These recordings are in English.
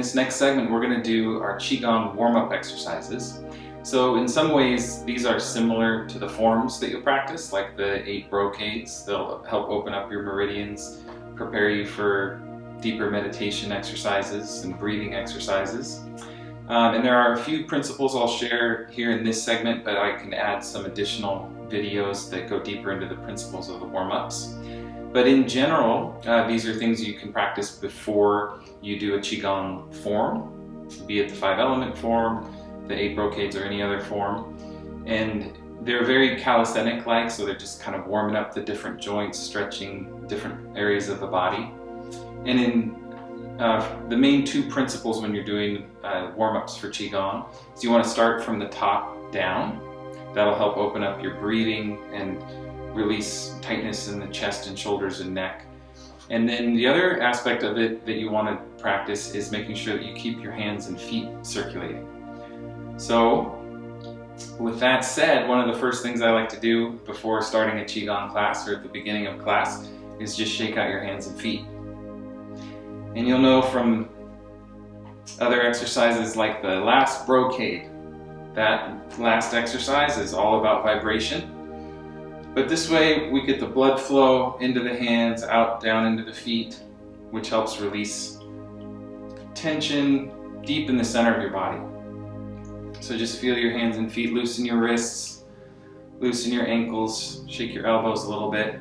this next segment, we're going to do our Qigong warm-up exercises. So in some ways, these are similar to the forms that you'll practice, like the 8 brocades. They'll help open up your meridians, prepare you for deeper meditation exercises and breathing exercises. And there are a few principles I'll share here in this segment, but I can add some additional videos that go deeper into the principles of the warm-ups. But in general, these are things you can practice before you do a Qigong form, be it the 5-element form, the 8 brocades, or any other form. And they're very calisthenic-like, so they're just kind of warming up the different joints, stretching different areas of the body. And in the main 2 principles when you're doing warm-ups for Qigong is you want to start from the top down. That'll help open up your breathing and release tightness in the chest and shoulders and neck. And then the other aspect of it that you want to practice is making sure that you keep your hands and feet circulating. So with that said, one of the first things I like to do before starting a Qigong class or at the beginning of class is just shake out your hands and feet. And you'll know from other exercises like the last brocade, that last exercise is all about vibration. But this way we get the blood flow into the hands, out, down into the feet, which helps release tension deep in the center of your body. So just feel your hands and feet, loosen your wrists, loosen your ankles, shake your elbows a little bit.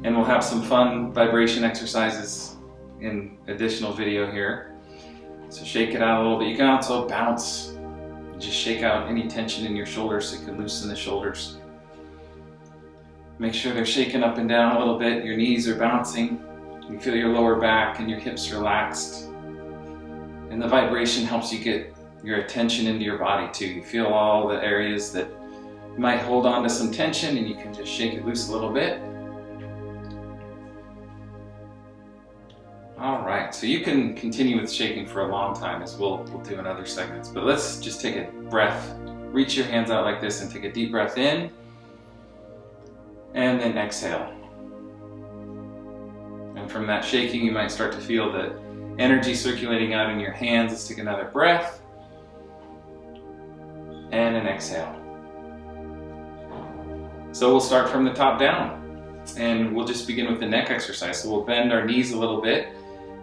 And we'll have some fun vibration exercises in additional video here. So shake it out a little bit. You can also bounce. Just shake out any tension in your shoulders so you can loosen the shoulders. Make sure they're shaking up and down a little bit. Your knees are bouncing. You feel your lower back and your hips relaxed. And the vibration helps you get your attention into your body too. You feel all the areas that might hold on to some tension, and you can just shake it loose a little bit. Alright, so you can continue with shaking for a long time, as we'll do in other segments. But let's just take a breath. Reach your hands out like this and take a deep breath in. And then exhale. And from that shaking, you might start to feel the energy circulating out in your hands. Let's take another breath. And an exhale. So we'll start from the top down. And we'll just begin with the neck exercise. So we'll bend our knees a little bit.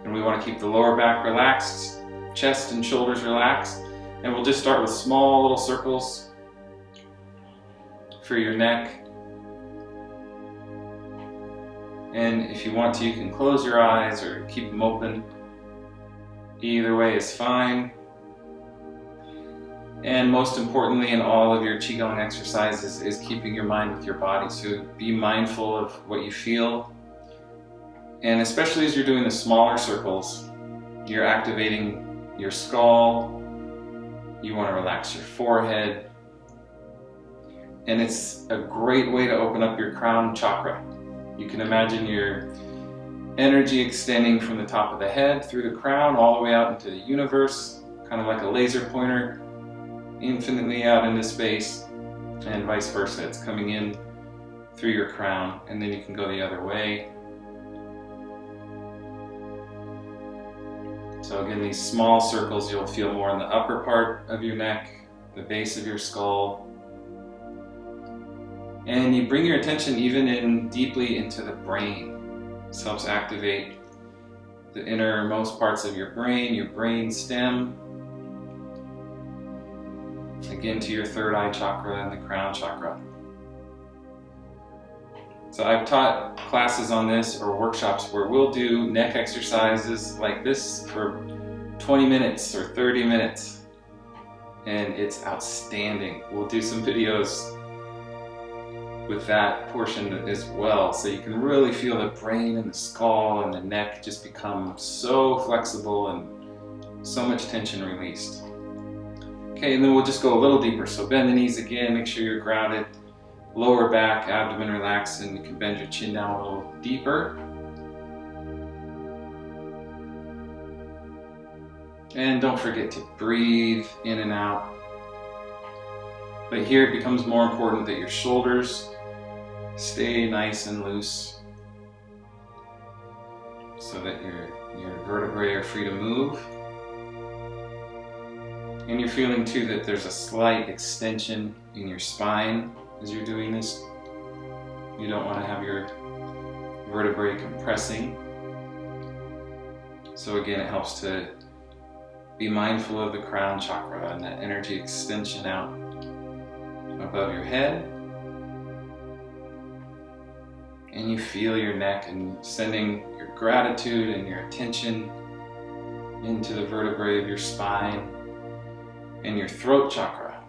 And we want to keep the lower back relaxed, chest and shoulders relaxed. And we'll just start with small little circles for your neck. And if you want to, you can close your eyes or keep them open. Either way is fine. And most importantly in all of your Qigong exercises is keeping your mind with your body. So be mindful of what you feel. And especially as you're doing the smaller circles, you're activating your skull. You want to relax your forehead. And it's a great way to open up your crown chakra. You can imagine your energy extending from the top of the head through the crown all the way out into the universe, kind of like a laser pointer, infinitely out into space, and vice versa. It's coming in through your crown, and then you can go the other way. So again, these small circles you'll feel more in the upper part of your neck, the base of your skull. And you bring your attention even in deeply into the brain. This helps activate the innermost parts of your brain stem. Again to your third eye chakra and the crown chakra. So I've taught classes on this or workshops where we'll do neck exercises like this for 20 minutes or 30 minutes. And it's outstanding. We'll do some videos with that portion as well. So you can really feel the brain and the skull and the neck just become so flexible and so much tension released. Okay, and then we'll just go a little deeper. So bend the knees again, make sure you're grounded. Lower back, abdomen relaxed, and you can bend your chin down a little deeper. And don't forget to breathe in and out. But here it becomes more important that your shoulders stay nice and loose. so that your vertebrae are free to move. And you're feeling too that there's a slight extension in your spine as you're doing this. You don't want to have your vertebrae compressing. So again, it helps to be mindful of the crown chakra and that energy extension out above your head. And you feel your neck and sending your gratitude and your attention into the vertebrae of your spine and your throat chakra.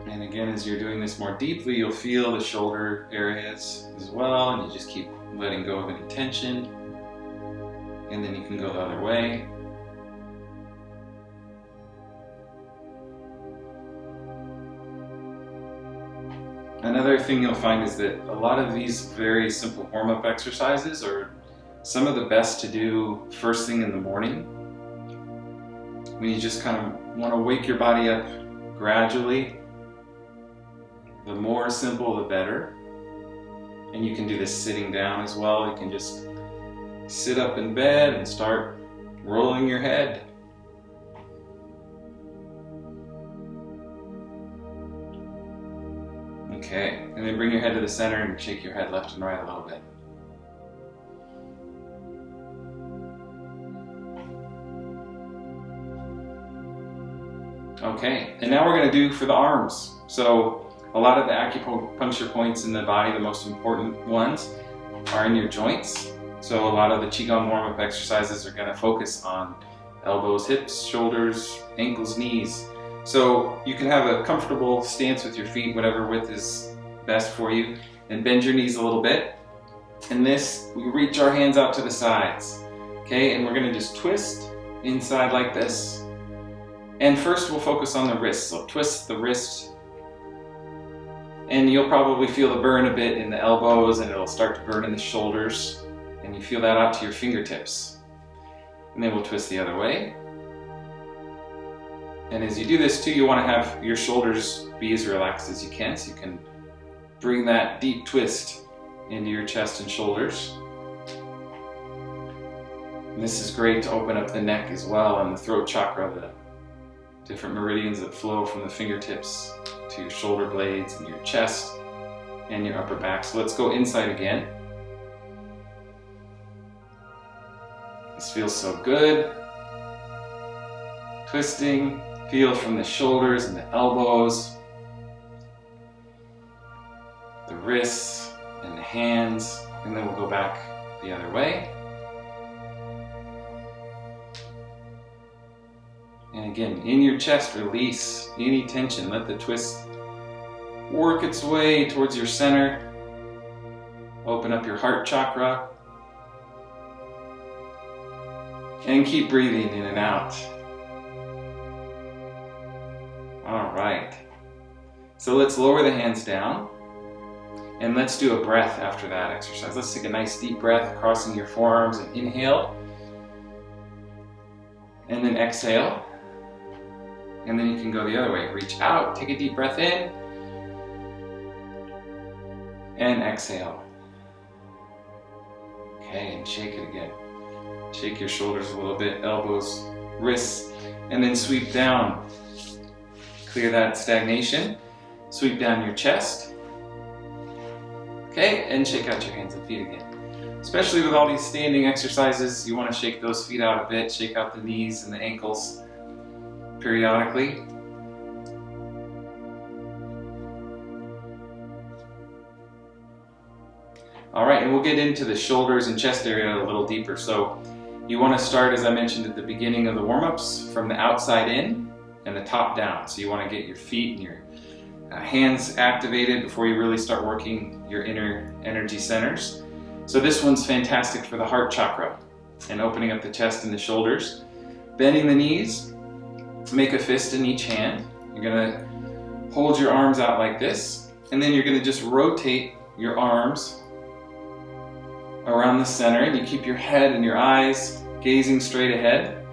And again, as you're doing this more deeply, you'll feel the shoulder areas as well, and you just keep letting go of any tension. And then you can go the other way. Another thing you'll find is that a lot of these very simple warm-up exercises are some of the best to do first thing in the morning, when you just kind of want to wake your body up gradually. The more simple, the better. And you can do this sitting down as well. You can just sit up in bed and start rolling your head. Okay, and then bring your head to the center and shake your head left and right a little bit. Okay, and now we're going to do for the arms. So a lot of the acupuncture points in the body, the most important ones, are in your joints. So a lot of the Qigong warm-up exercises are going to focus on elbows, hips, shoulders, ankles, knees. So you can have a comfortable stance with your feet, whatever width is best for you, and bend your knees a little bit. And this, we reach our hands out to the sides. Okay, and we're going to just twist inside like this. And first we'll focus on the wrist. So twist the wrist, and you'll probably feel the burn a bit in the elbows, and it'll start to burn in the shoulders, and you feel that out to your fingertips. And then we'll twist the other way. And as you do this too, you want to have your shoulders be as relaxed as you can, so you can bring that deep twist into your chest and shoulders. And this is great to open up the neck as well, and the throat chakra, the different meridians that flow from the fingertips to your shoulder blades and your chest and your upper back. So let's go inside again. This feels so good. Twisting, feel from the shoulders and the elbows, the wrists and the hands, and then we'll go back the other way. And again, in your chest, release any tension. Let the twist work its way towards your center. Open up your heart chakra. And keep breathing in and out. All right. So let's lower the hands down. And let's do a breath after that exercise. Let's take a nice deep breath, crossing your forearms, and inhale. And then exhale. And then you can go the other way. Reach out, take a deep breath in, and exhale. Okay, and shake it again. Shake your shoulders a little bit, elbows, wrists, and then sweep down. Clear that stagnation. Sweep down your chest. Okay, and shake out your hands and feet again. Especially with all these standing exercises, you want to shake those feet out a bit, shake out the knees and the ankles periodically. All right, and we'll get into the shoulders and chest area a little deeper. So you want to start, as I mentioned at the beginning of the warm-ups, from the outside in and the top down. So you want to get your feet and your hands activated before you really start working your inner energy centers. So this one's fantastic for the heart chakra and opening up the chest and the shoulders. Bending the knees, make a fist in each hand. You're going to hold your arms out like this, and then you're going to just rotate your arms around the center, and you keep your head and your eyes gazing straight ahead.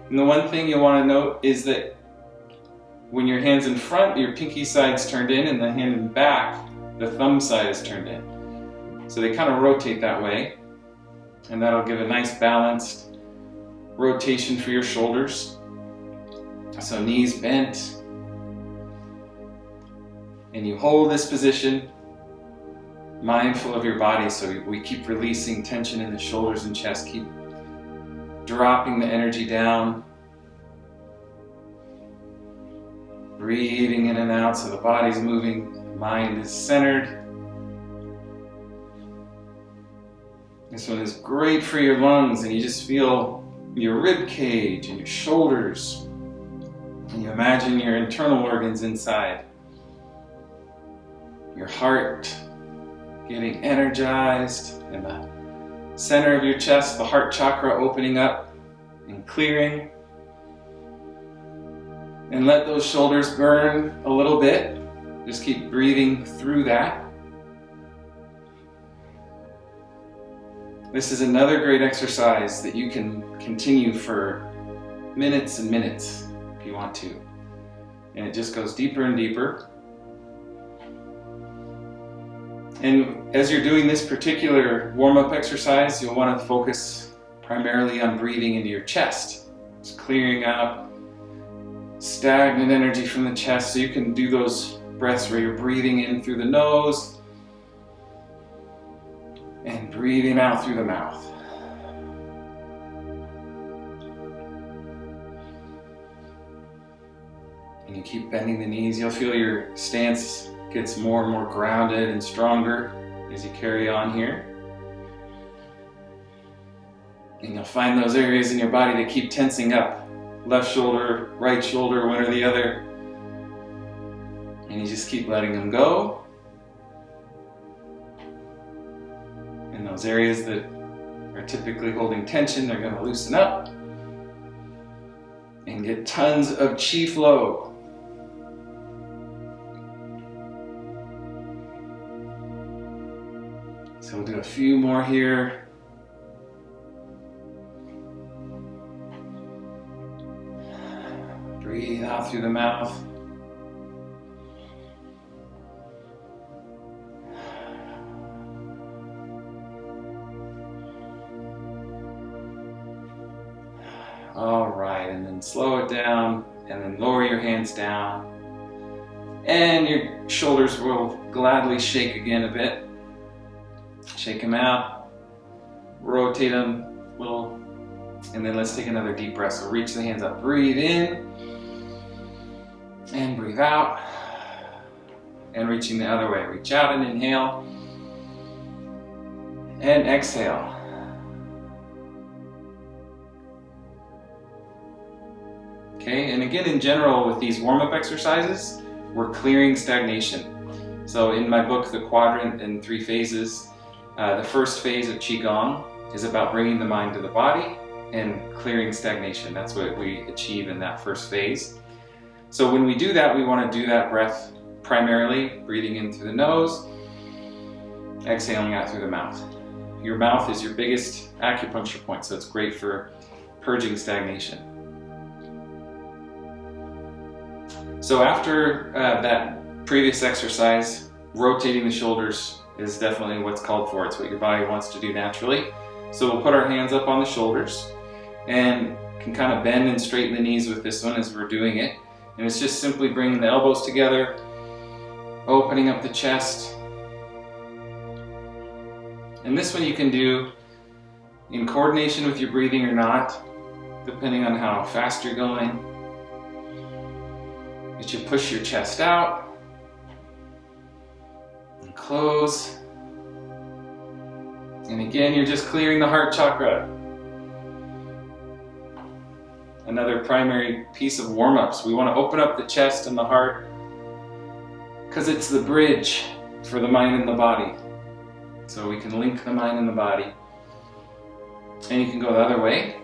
And the one thing you'll want to note is that when your hand's in front, your pinky side's turned in, and the hand in back, the thumb side is turned in. So they kind of rotate that way, and that'll give a nice balanced rotation for your shoulders. So knees bent, and you hold this position, mindful of your body, so we keep releasing tension in the shoulders and chest, keep dropping the energy down, breathing in and out so the body's moving, the mind is centered. This one is great for your lungs, and you just feel your rib cage and your shoulders, and you imagine your internal organs inside. Your heart getting energized, and the center of your chest, the heart chakra opening up and clearing. And let those shoulders burn a little bit. Just keep breathing through that. This is another great exercise that you can continue for minutes and minutes if you want to. And it just goes deeper and deeper. And as you're doing this particular warm-up exercise, you'll want to focus primarily on breathing into your chest. It's clearing out stagnant energy from the chest, so you can do those breaths where you're breathing in through the nose and breathing out through the mouth. And you keep bending the knees. You'll feel your stance gets more and more grounded and stronger as you carry on here. And you'll find those areas in your body that keep tensing up. Left shoulder, right shoulder, one or the other. And you just keep letting them go. And those areas that are typically holding tension, they're going to loosen up and get tons of chi flow. So we'll do a few more here. Breathe out through the mouth. All right, and then slow it down, and then lower your hands down. And your shoulders will gladly shake again a bit. Shake them out, rotate them a little, and then let's take another deep breath. So reach the hands up, breathe in, and breathe out. And reaching the other way, reach out and inhale, and exhale. Okay, and again, in general, with these warm-up exercises, we're clearing stagnation. So in my book, The Quadrant in 3 Phases, the first phase of Qigong is about bringing the mind to the body and clearing stagnation. That's what we achieve in that first phase. So when we do that, we want to do that breath primarily, breathing in through the nose, exhaling out through the mouth. Your mouth is your biggest acupuncture point, so it's great for purging stagnation. So after that previous exercise, rotating the shoulders is definitely what's called for. It's what your body wants to do naturally. So we'll put our hands up on the shoulders and can kind of bend and straighten the knees with this one as we're doing it. And it's just simply bringing the elbows together, opening up the chest. And this one you can do in coordination with your breathing or not, depending on how fast you're going. But you push your chest out and close. And again, you're just clearing the heart chakra. Another primary piece of warm-ups. We want to open up the chest and the heart because it's the bridge for the mind and the body. So we can link the mind and the body. And you can go the other way.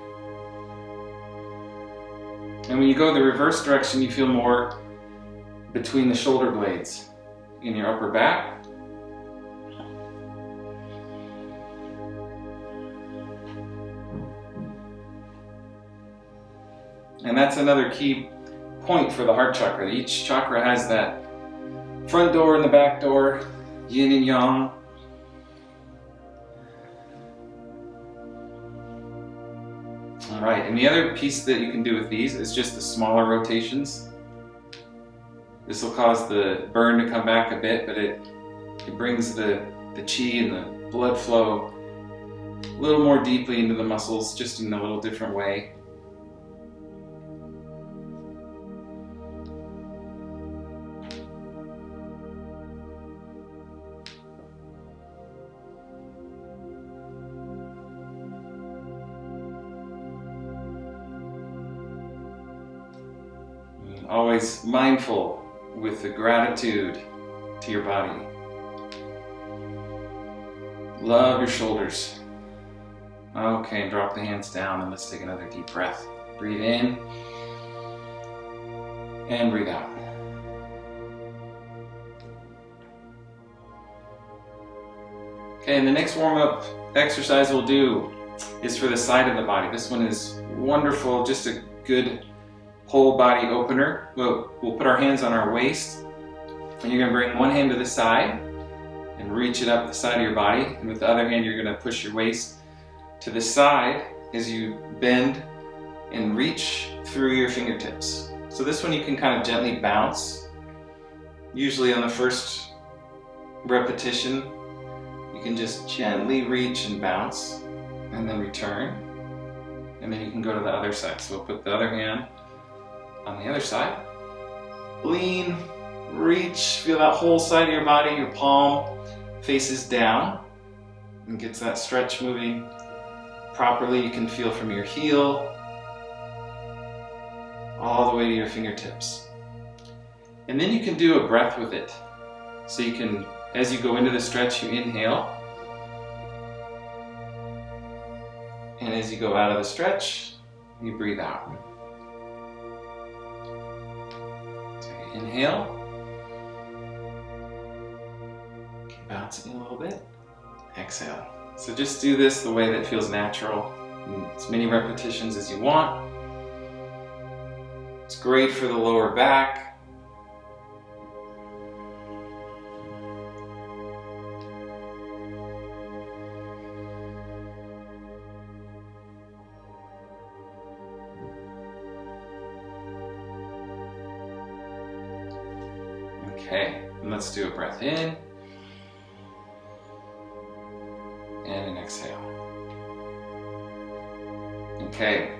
And when you go the reverse direction, you feel more between the shoulder blades in your upper back. And that's another key point for the heart chakra. Each chakra has that front door and the back door, yin and yang. All right, and the other piece that you can do with these is just the smaller rotations. This will cause the burn to come back a bit, but it brings the chi and the blood flow a little more deeply into the muscles, just in a little different way. Always mindful with the gratitude to your body. Love your shoulders. Okay, and drop the hands down and let's take another deep breath. Breathe in and breathe out. Okay, and the next warm-up exercise we'll do is for the side of the body. This one is wonderful, just a good whole body opener. We'll put our hands on our waist, and you're going to bring one hand to the side and reach it up the side of your body, and with the other hand you're going to push your waist to the side as you bend and reach through your fingertips. So this one you can kind of gently bounce. Usually on the first repetition you can just gently reach and bounce and then return, and then you can go to the other side. So we'll put the other hand on the other side. Lean, reach, feel that whole side of your body. Your palm faces down and gets that stretch moving properly. You can feel from your heel all the way to your fingertips. And then you can do a breath with it. So you can, as you go into the stretch, you inhale. And as you go out of the stretch, you breathe out. Inhale. Keep bouncing a little bit. Exhale. So just do this the way that feels natural, as many repetitions as you want. It's great for the lower back. Okay, and let's do a breath in and an exhale. Okay.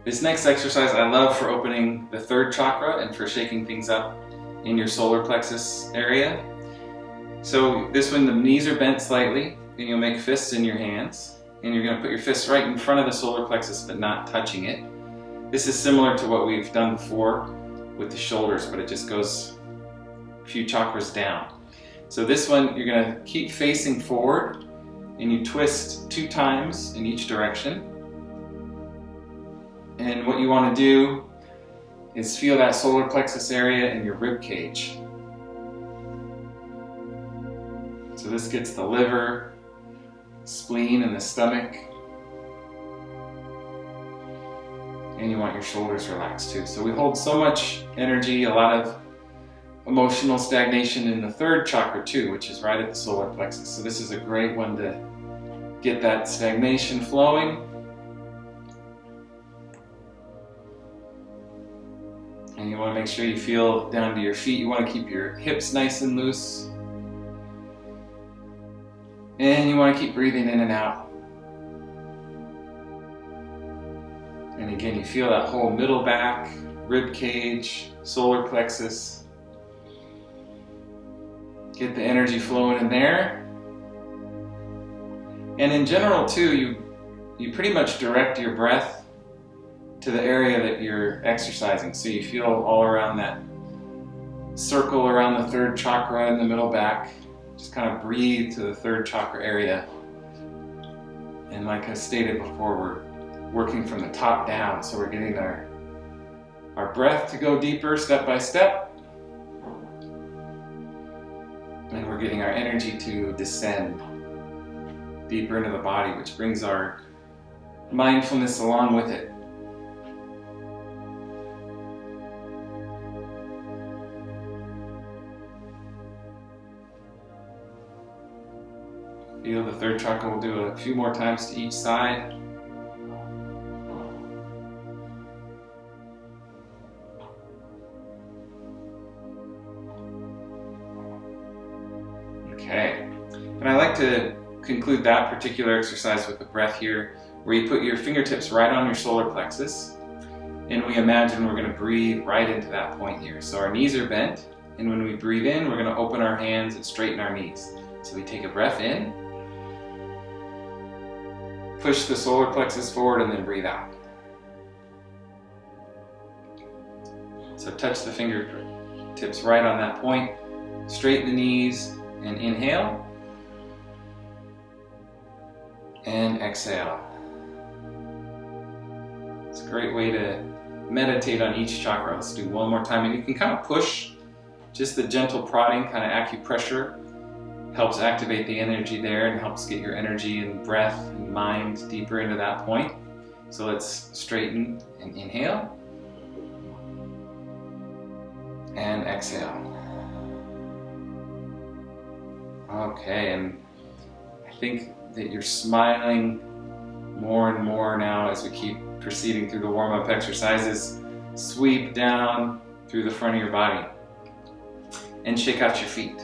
This next exercise I love for opening the third chakra and for shaking things up in your solar plexus area. So this one, the knees are bent slightly, and you'll make fists in your hands, and you're going to put your fists right in front of the solar plexus but not touching it. This is similar to what we've done before with the shoulders, but it just goes a few chakras down. So this one, you're going to keep facing forward, and you twist 2 times in each direction. And what you want to do is feel that solar plexus area in your rib cage. So this gets the liver, spleen, and the stomach. And you want your shoulders relaxed too. So we hold so much energy, a lot of emotional stagnation in the third chakra too, which is right at the solar plexus. So this is a great one to get that stagnation flowing. And you want to make sure you feel down to your feet. You want to keep your hips nice and loose. And you want to keep breathing in and out. And again, you feel that whole middle back, rib cage, solar plexus. Get the energy flowing in there. And in general too, you pretty much direct your breath to the area that you're exercising. So you feel all around that circle around the third chakra in the middle back. Just kind of breathe to the third chakra area. And like I stated before, we're working from the top down. So we're getting our breath to go deeper step by step. And we're getting our energy to descend deeper into the body, which brings our mindfulness along with it. Feel the third chakra. We'll do a few more times to each side. Okay, and I like to conclude that particular exercise with a breath here, where you put your fingertips right on your solar plexus, and we imagine we're going to breathe right into that point here. So our knees are bent, and when we breathe in, we're going to open our hands and straighten our knees. So we take a breath in, push the solar plexus forward, and then breathe out. So touch the fingertips right on that point, straighten the knees, and inhale, and exhale. It's a great way to meditate on each chakra. Let's do one more time, and you can kind of push, just the gentle prodding, kind of acupressure, helps activate the energy there and helps get your energy and breath and mind deeper into that point. So let's straighten and inhale, and exhale. Okay, and I think that you're smiling more and more now as we keep proceeding through the warm-up exercises. Sweep down through the front of your body and shake out your feet.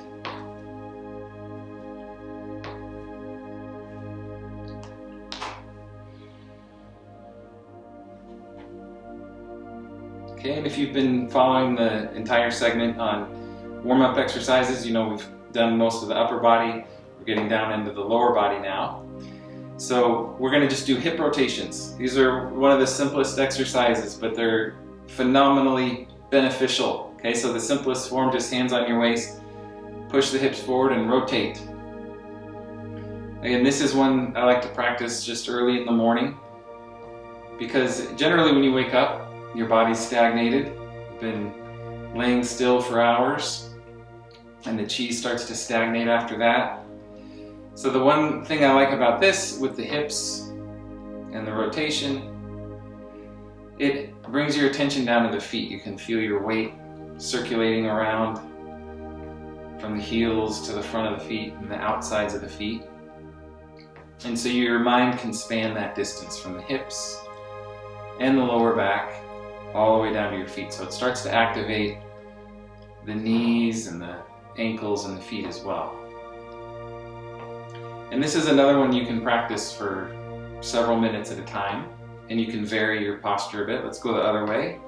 Okay, and if you've been following the entire segment on warm-up exercises, you know we've done most of the upper body. We're getting down into the lower body now. So we're going to just do hip rotations. These are one of the simplest exercises, but they're phenomenally beneficial. Okay, so the simplest form, just hands on your waist, push the hips forward and rotate. Again, this is one I like to practice just early in the morning, because generally when you wake up, your body's stagnated, you've been laying still for hours, and the chi starts to stagnate after that. So the one thing I like about this with the hips and the rotation, it brings your attention down to the feet. You can feel your weight circulating around from the heels to the front of the feet and the outsides of the feet. And so your mind can span that distance from the hips and the lower back all the way down to your feet. So it starts to activate the knees and the ankles and the feet as well. And this is another one you can practice for several minutes at a time, and you can vary your posture a bit. Let's go the other way.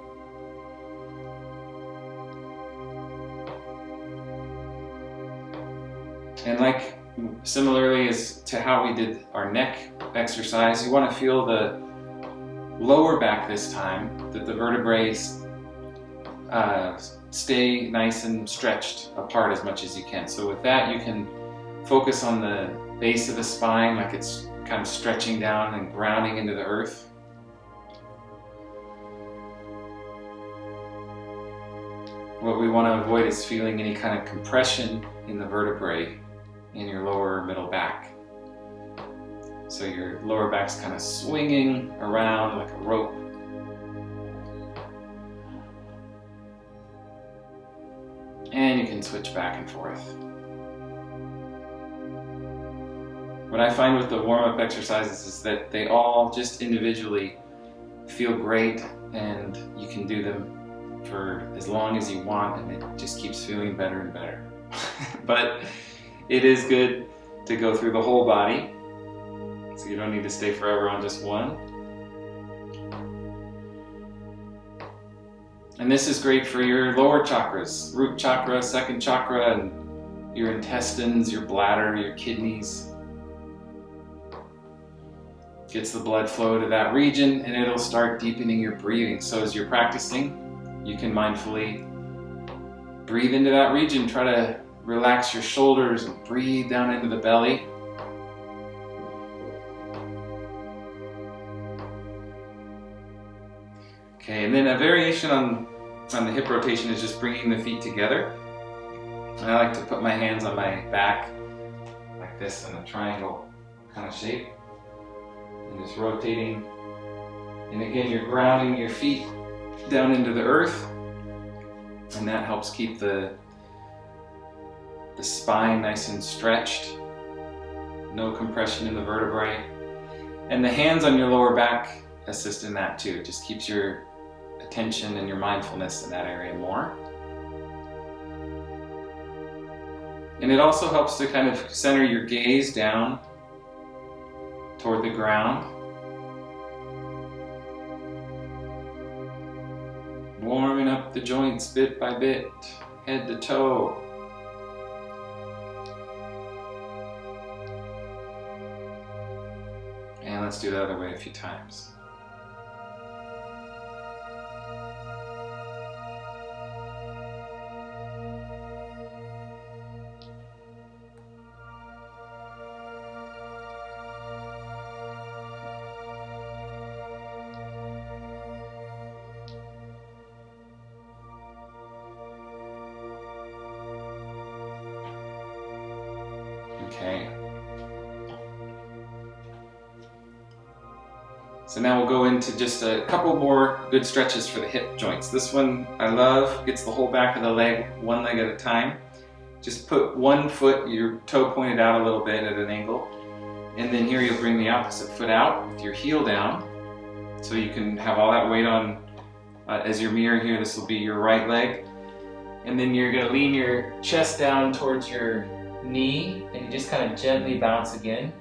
And like similarly as to how we did our neck exercise, you want to feel the lower back this time, that the vertebrae stay nice and stretched apart as much as you can. So with that, you can focus on the base of the spine, like it's kind of stretching down and grounding into the earth. What we want to avoid is feeling any kind of compression in the vertebrae in your lower middle back. So your lower back's kind of swinging around like a rope. And you can switch back and forth. What I find with the warm-up exercises is that they all just individually feel great, and you can do them for as long as you want, and it just keeps feeling better and better. But it is good to go through the whole body, so you don't need to stay forever on just one. And this is great for your lower chakras, root chakra, second chakra, and your intestines, your bladder, your kidneys. Gets the blood flow to that region, and it'll start deepening your breathing. So as you're practicing, you can mindfully breathe into that region. Try to relax your shoulders and breathe down into the belly. Okay, and then a variation on the hip rotation is just bringing the feet together. And I like to put my hands on my back like this in a triangle kind of shape. And just rotating. And again, you're grounding your feet down into the earth. And that helps keep the spine nice and stretched. no compression in the vertebrae. And the hands on your lower back assist in that too. It just keeps your attention and your mindfulness in that area more. And it also helps to kind of center your gaze down toward the ground. Warming up the joints bit by bit, head to toe. And let's do the other way a few times. Okay. So now we'll go into just a couple more good stretches for the hip joints. This one I love, gets the whole back of the leg, one leg at a time. Just put one foot, your toe pointed out a little bit at an angle. And then here you'll bring the opposite foot out with your heel down. So you can have all that weight on, as your mirror here, this will be your right leg. And then you're gonna lean your chest down towards your knee, and you just kind of gently bounce again.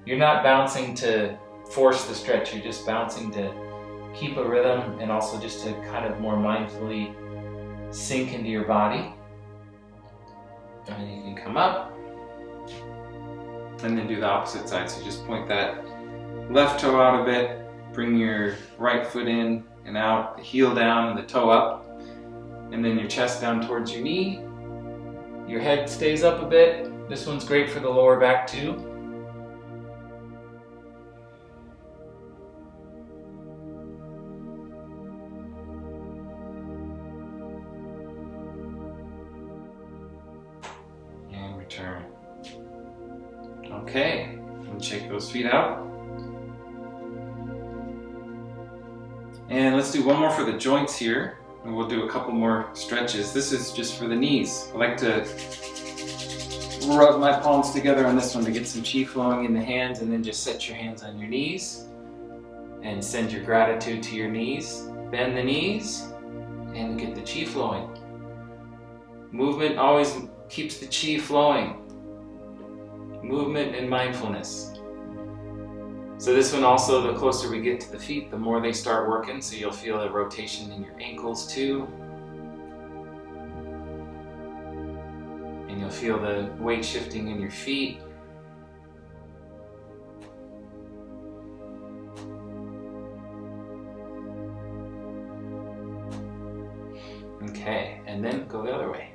You're not bouncing to force the stretch, you're just bouncing to keep a rhythm and also just to kind of more mindfully sink into your body. And you can come up and then do the opposite side. So just point that left toe out a bit, bring your right foot in and out, the heel down and the toe up, and then your chest down towards your knee. Your head stays up a bit. This one's great for the lower back too. And return. Okay, and shake those feet out. And let's do one more for the joints here. And we'll do a couple more stretches. This is just for the knees. I like to rub my palms together on this one to get some chi flowing in the hands, and then just set your hands on your knees and send your gratitude to your knees. Bend the knees and get the chi flowing. Movement always keeps the chi flowing. Movement and mindfulness. So this one also, the closer we get to the feet, the more they start working, so you'll feel a rotation in your ankles too. And you'll feel the weight shifting in your feet. Okay, and then go the other way.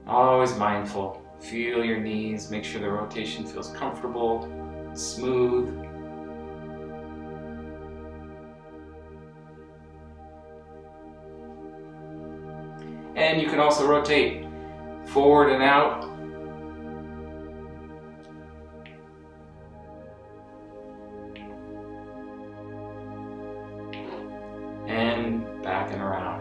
Always mindful. Feel your knees, make sure the rotation feels comfortable, smooth. And you can also rotate forward and out. And back and around.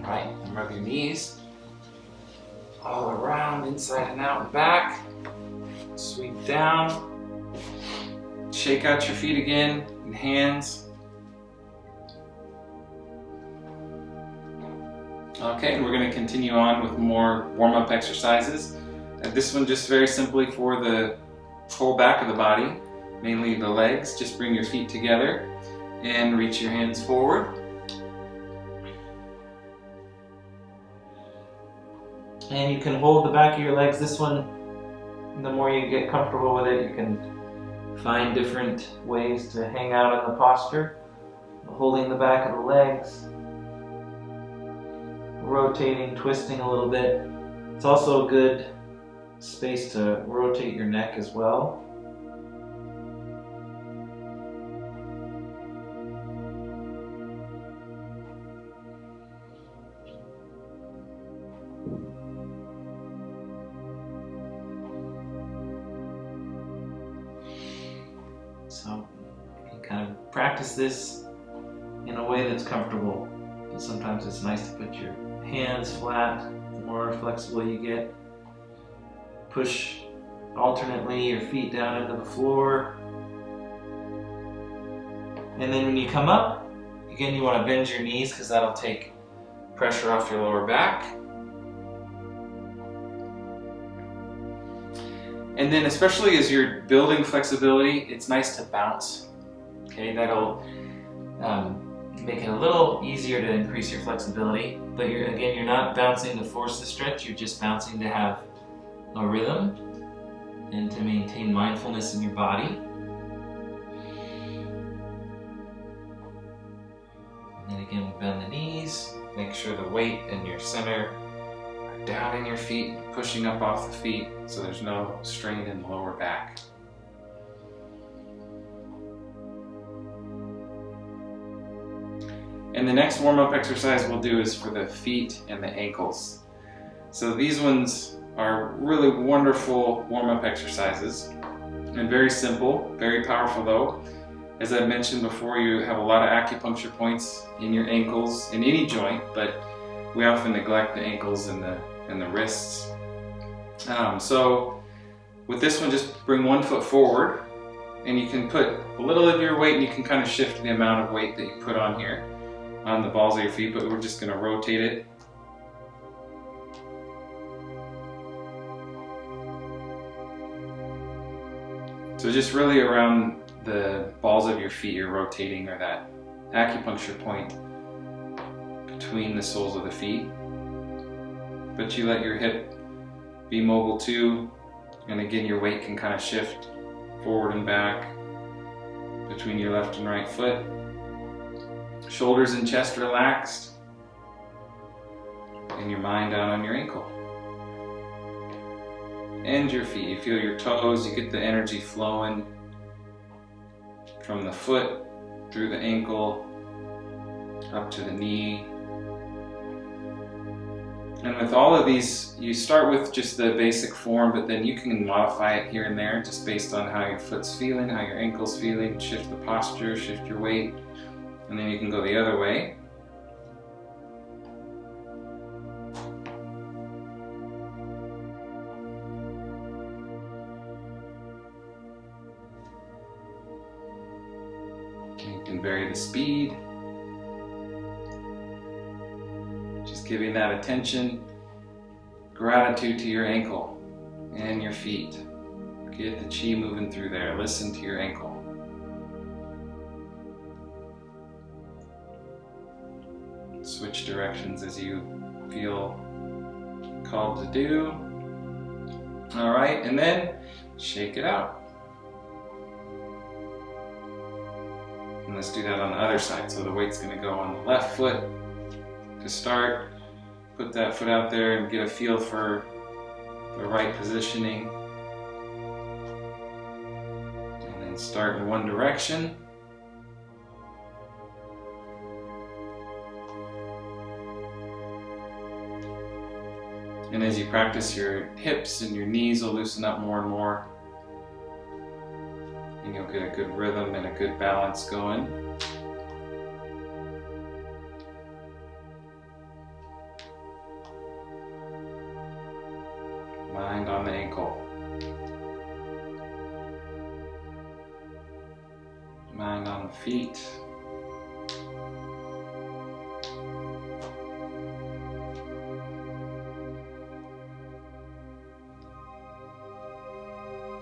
Right, and rub your knees all around, inside and out and back. Sweep down. Shake out your feet again and hands. Okay, and we're going to continue on with more warm-up exercises. This one just very simply for the whole back of the body, mainly the legs. Just bring your feet together and reach your hands forward. And you can hold the back of your legs. This one, the more you get comfortable with it, you can find different ways to hang out in the posture. Holding the back of the legs, rotating, twisting a little bit. It's also a good space to rotate your neck as well. So you can kind of practice this in a way that's comfortable. But sometimes it's nice to put your hands flat. The more flexible you get, push alternately your feet down into the floor. And then when you come up, again, you want to bend your knees because that'll take pressure off your lower back. And then especially as you're building flexibility, it's nice to bounce. Okay, that'll make it a little easier to increase your flexibility. But you're not bouncing to force the stretch, you're just bouncing to have a rhythm and to maintain mindfulness in your body. And then again, we bend the knees, make sure the weight and your center are down in your feet, pushing up off the feet so there's no strain in the lower back. And the next warm-up exercise we'll do is for the feet and the ankles. So these ones are really wonderful warm-up exercises and very simple, very powerful though. As I mentioned before, you have a lot of acupuncture points in your ankles, in any joint, but we often neglect the ankles and the wrists. So with this one, just bring one foot forward and you can put a little of your weight and you can kind of shift the amount of weight that you put on here, on the balls of your feet, but we're just going to rotate it. So just really around the balls of your feet you're rotating, or that acupuncture point between the soles of the feet. But you let your hip be mobile too, and again your weight can kind of shift forward and back between your left and right foot. Shoulders and chest relaxed, and your mind down on your ankle. And your feet, you feel your toes, you get the energy flowing from the foot through the ankle up to the knee. And with all of these, you start with just the basic form, but then you can modify it here and there just based on how your foot's feeling, how your ankle's feeling, shift the posture, shift your weight, and then you can go the other way. You can vary the speed. Just giving that attention, gratitude to your ankle and your feet. Get the chi moving through there. Listen to your ankle. Switch directions as you feel called to do. All right, and then shake it out. And let's do that on the other side. So the weight's going to go on the left foot to start. Put that foot out there and get a feel for the right positioning. And then start in one direction. And as you practice, your hips and your knees will loosen up more and more. And you'll get a good rhythm and a good balance going. Mind on the ankle. Mind on the feet.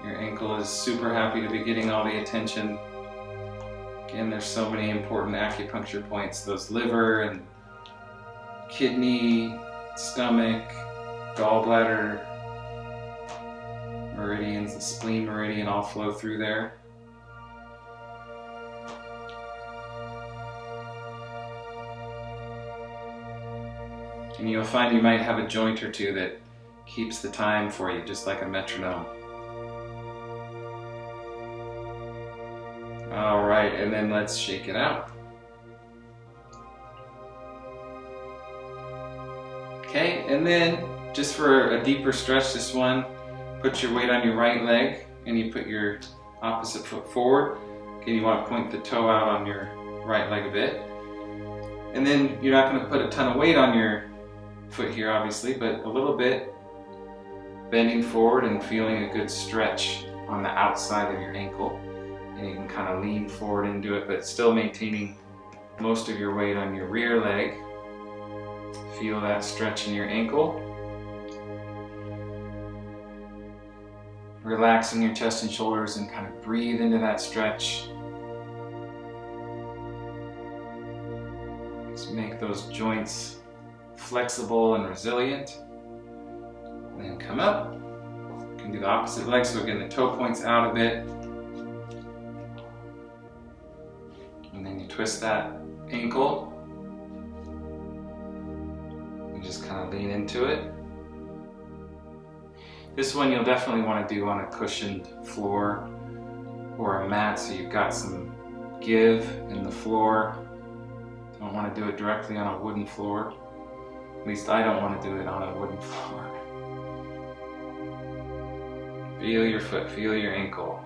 Your ankle is super happy to be getting all the attention. Again, there's so many important acupuncture points. Those liver and kidney, stomach, gallbladder meridians, the spleen meridian all flow through there. And you'll find you might have a joint or two that keeps the time for you, just like a metronome. All right, and then let's shake it out. Okay, and then just for a deeper stretch, this one, put your weight on your right leg and you put your opposite foot forward. Okay, you want to point the toe out on your right leg a bit. And then you're not going to put a ton of weight on your foot here, obviously, but a little bit, bending forward and feeling a good stretch on the outside of your ankle. And you can kind of lean forward into it, but still maintaining most of your weight on your rear leg. Feel that stretch in your ankle. Relaxing your chest and shoulders and kind of breathe into that stretch. Just make those joints flexible and resilient. And then come up. You can do the opposite leg, so again the toe points out a bit. And then you twist that ankle. You just kind of lean into it. This one you'll definitely want to do on a cushioned floor or a mat, so you've got some give in the floor. Don't want to do it directly on a wooden floor. At least I don't want to do it on a wooden floor. Feel your foot, feel your ankle.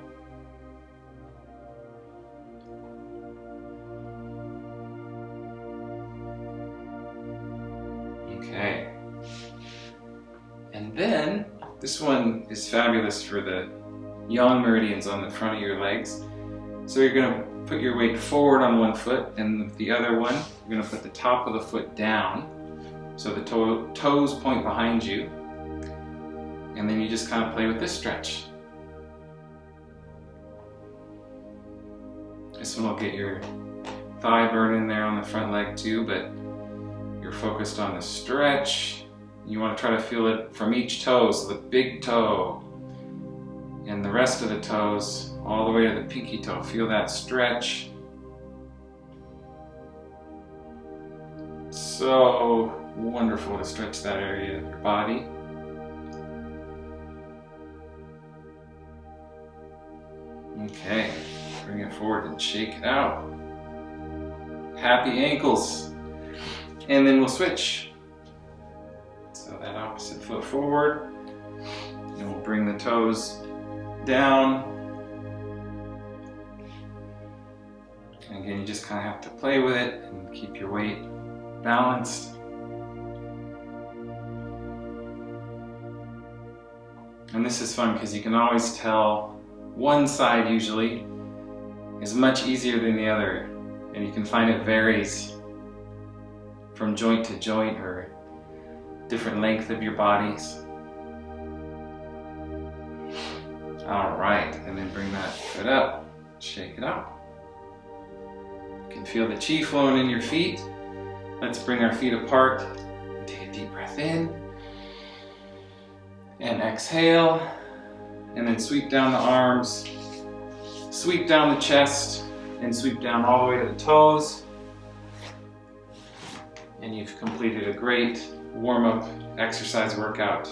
Okay. And then, this one is fabulous for the yang meridians on the front of your legs. So you're going to put your weight forward on one foot, and with the other one, you're going to put the top of the foot down. So the toes point behind you. And then you just kind of play with this stretch. This one will get your thigh burn in there on the front leg too, but you're focused on the stretch. You want to try to feel it from each toe, so the big toe and the rest of the toes all the way to the pinky toe. Feel that stretch. So wonderful to stretch that area of your body. Okay, bring it forward and shake it out. Happy ankles. And then we'll switch. So that opposite foot forward. And we'll bring the toes down. And again, you just kind of have to play with it and keep your weight balanced. And this is fun because you can always tell one side usually is much easier than the other, and you can find it varies from joint to joint or different length of your bodies. All right, and then bring that foot up, shake it out. You can feel the chi flowing in your feet. Let's bring our feet apart. Take a deep breath in and exhale. And then sweep down the arms, sweep down the chest, and sweep down all the way to the toes. And you've completed a great warm-up exercise workout